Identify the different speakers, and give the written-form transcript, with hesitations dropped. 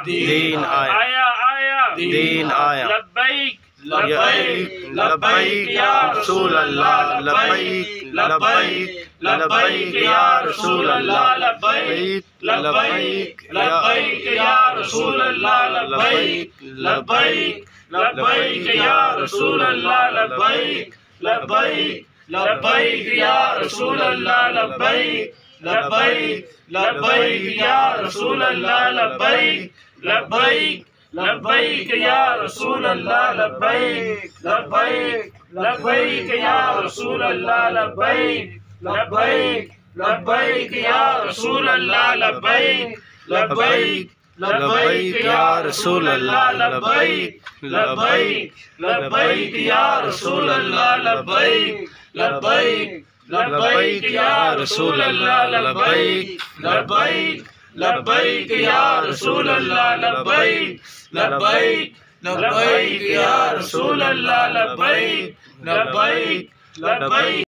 Speaker 1: دین آیا دین آیا
Speaker 2: لبیک
Speaker 1: لبیک لبیک یا رسول اللہ لبیک لبیک لبیک یا رسول اللہ لبیک لبیک لبیک یا رسول اللہ لبیک لبیک لبیک یا رسول اللہ لبیک لبیک لبیک یا رسول اللہ لبیک لبیک لبیک یا رسول اللہ لبیک لبیک لبیک یا رسول اللہ لبیک لبیک لبیک یا رسول اللہ لبیک لبیک لبیک یا رسول اللہ لبیک لبیک لبیک یا رسول اللہ لبیک لبیک لبیک یا رسول اللہ لبیک لبیک لبیک یا رسول اللہ لبیک لبیک لبیک یا رسول اللہ لبیک لبیک لبیک یا رسول اللہ لبیک لبیک لبیک